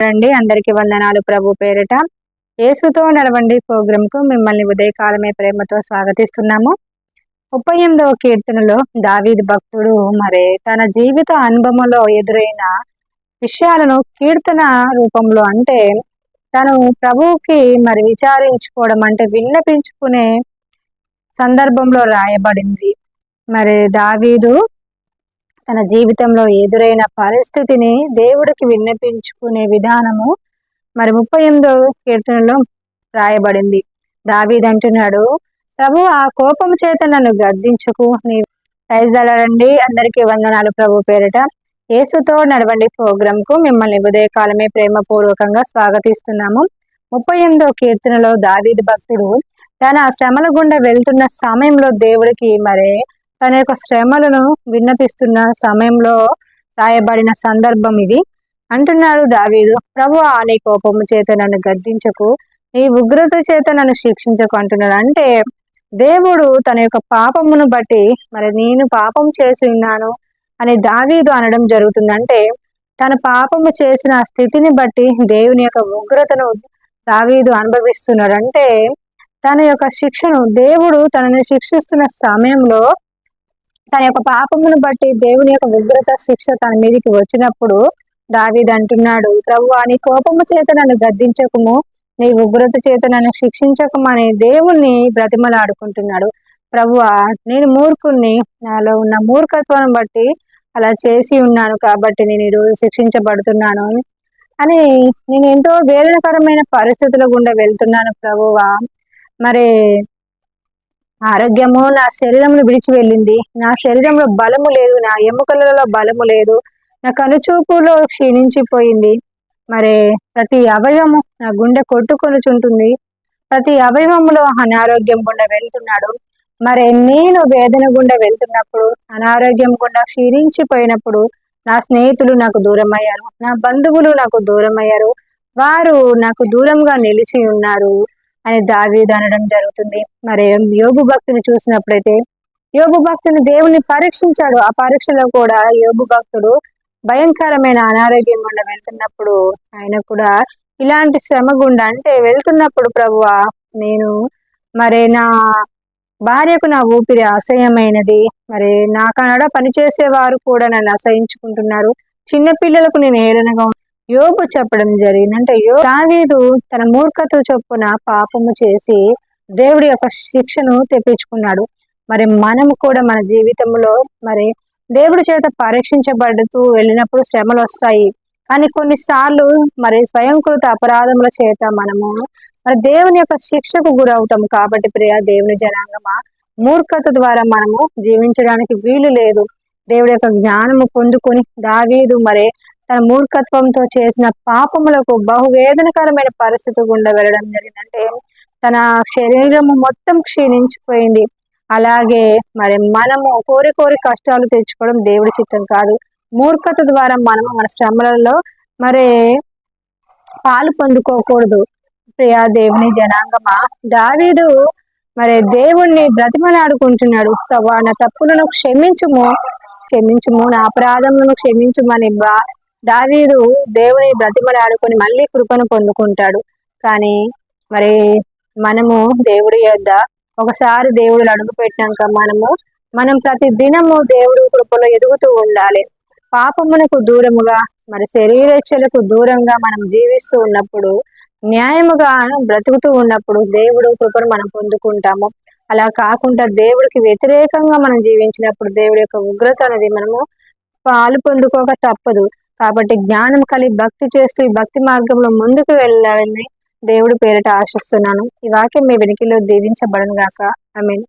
రండి, అందరికి వందనాలు. ప్రభు పేరిట యేసుతో నడవండి ప్రోగ్రామ్ కు మిమ్మల్ని ఉదయకాలమే ప్రేమతో స్వాగతిస్తున్నాము. 38వ కీర్తనలో దావీదు భక్తుడు తన జీవిత అనుభవంలో ఎదురైన విషయాలను కీర్తన రూపంలో అంటే తను ప్రభువుకి విచారించుకోవడం అంటే విన్నపించుకునే సందర్భంలో రాయబడింది. దావీదు తన జీవితంలో ఎదురైన పరిస్థితిని దేవుడికి విన్నపించుకునే విధానము 38వ కీర్తనలో రాయబడింది. దావీదు అంటున్నాడు, ప్రభు ఆ కోపం చేత నన్ను గద్దించకు. నీ ప్రైజ్ దళండి, అందరికీ వందనాలు. ప్రభు పేరిట యేసుతో నడవండి ప్రోగ్రామ్ కు మిమ్మల్ని ఉదయకాలమే ప్రేమపూర్వకంగా స్వాగతిస్తున్నాము. 38వ కీర్తనలో దావీదు భక్తుడు తన శ్రమల గుండా వెళ్తున్న సమయంలో దేవుడికి తన యొక్క శ్రమలను విన్నపిస్తున్న సమయంలో రాయబడిన సందర్భం ఇది. అంటున్నాడు దావీదు, ప్రభువా నీ కోపము చేత నన్ను గద్దించకు, నీ ఉగ్రత చేత నన్ను శిక్షించకు అంటున్నాడు. అంటే దేవుడు తన యొక్క పాపమును బట్టి నేను పాపం చేసి ఉన్నాను అని దావీదు అనడం జరుగుతుంది. అంటే తన పాపము చేసిన స్థితిని బట్టి దేవుని యొక్క ఉగ్రతను దావీదు అనుభవిస్తున్నాడు. అంటే తన యొక్క శిక్షను దేవుడు తనని శిక్షిస్తున్న సమయంలో తన యొక్క పాపమును బట్టి దేవుని యొక్క ఉగ్రత శిక్ష తన మీదకి వచ్చినప్పుడు దావీదు అంటున్నాడు, ప్రభువా నీ కోపము చేత నన్ను గద్దించకము, నీ ఉగ్రత చేత నన్ను శిక్షించకము అని దేవుణ్ణి బ్రతిమలాడుకుంటున్నాడు. ప్రభువా నేను మూర్ఖుణ్ణి, నాలో ఉన్న మూర్ఖత్వాన్ని బట్టి అలా చేసి ఉన్నాను కాబట్టి నేను ఈరోజు శిక్షించబడుతున్నాను అని నేను ఎంతో వేదనకరమైన పరిస్థితుల గుండా వెళ్తున్నాను. ప్రభువా ఆరోగ్యము నా శరీరంలో విడిచి వెళ్ళింది, నా శరీరంలో బలము లేదు, నా ఎముకలలో బలము లేదు, నా కనుచూపులో క్షీణించిపోయింది. ప్రతి అవయవము నా గుండె కొట్టుకొనుచుంటుంది, ప్రతి అవయవములో అనారోగ్యం గుండా వెళ్తున్నాడు. నేను వేదన గుండా వెళ్తున్నప్పుడు, అనారోగ్యం గుండా క్షీణించిపోయినప్పుడు నా స్నేహితులు నాకు దూరమయ్యారు, నా బంధువులు నాకు దూరమయ్యారు, వారు నాకు దూరంగా నిలిచి ఉన్నారు అని దావీదు అనడం జరుగుతుంది. యోబు భక్తుని చూసినప్పుడైతే యోబు భక్తుని దేవుని పరీక్షించాడు. ఆ పరీక్షలో కూడా యోబు భక్తుడు భయంకరమైన అనారోగ్యం గుండా వెళ్తున్నప్పుడు ఆయన కూడా ఇలాంటి శ్రమ గుండా అంటే వెళ్తున్నప్పుడు, ప్రభువా నేను నా భార్యకు నా ఊపిరి అసహ్యమైనది, నాకనడా పనిచేసే వారు కూడా నన్ను అసహించుకుంటున్నారు, చిన్నపిల్లలకు నేను ఏలనగా యోబు చెప్పడం జరిగింది. అంటే దావీదు తన మూర్ఖత చొప్పున పాపము చేసి దేవుడి యొక్క శిక్షను తెప్పించుకున్నాడు. మనము కూడా మన జీవితంలో దేవుడి చేత పరీక్షించబడుతూ వెళ్ళినప్పుడు శ్రమలు వస్తాయి. కానీ కొన్నిసార్లు స్వయంకృత అపరాధముల చేత మనము దేవుని యొక్క శిక్షకు గురవుతాము. కాబట్టి ప్రియ దేవుని జనాంగమా, మూర్ఖత ద్వారా మనము జీవించడానికి వీలు లేదు. దేవుడి యొక్క జ్ఞానము పొందుకొని దావీదు తన మూర్ఖత్వంతో చేసిన పాపములకు బహువేదనకరమైన పరిస్థితి గుండా వెళ్ళడం జరిగిందంటే తన శరీరము మొత్తం క్షీణించిపోయింది. అలాగే మనము కోరి కష్టాలు తెచ్చుకోవడం దేవుడి చిత్తం కాదు. మూర్ఖత ద్వారా మనము మన శ్రమలలో పాలు పొందుకోకూడదు. ప్రియా దేవుని జనాంగమా, దావీదు దేవుణ్ణి బ్రతిమలాడుకుంటున్నాడు, ప్రభా నా తప్పులను క్షమించుము, నా అపరాధములను క్షమించుమని దావీదు దేవుని బ్రతిమలాడుకొని మళ్ళీ కృపను పొందుకుంటాడు. కానీ మనము దేవుడి యొద్ద ఒకసారి దేవుడు అడుగు పెట్టినాక మనం ప్రతి దినము దేవుడు కృపలో ఎదుగుతూ ఉండాలి. పాపమునకు దూరముగా శరీరేచ్ఛలకు దూరంగా మనం జీవిస్తూ ఉన్నప్పుడు, న్యాయముగా బ్రతుకుతూ ఉన్నప్పుడు దేవుడు కృపను మనం పొందుకుంటాము. అలా కాకుండా దేవుడికి వ్యతిరేకంగా మనం జీవించినప్పుడు దేవుడి యొక్క ఉగ్రత అనేది మనము పాలు పొందుకోక తప్పదు. కాబట్టి జ్ఞానం కలిగి భక్తి చేస్తూ ఈ భక్తి మార్గంలో ముందుకు వెళ్ళాలని దేవుడి పేరిట ఆశిస్తున్నాను. ఈ వాక్యం మీ వెనుకలో దీవించబడను గాక. ఆమేన్.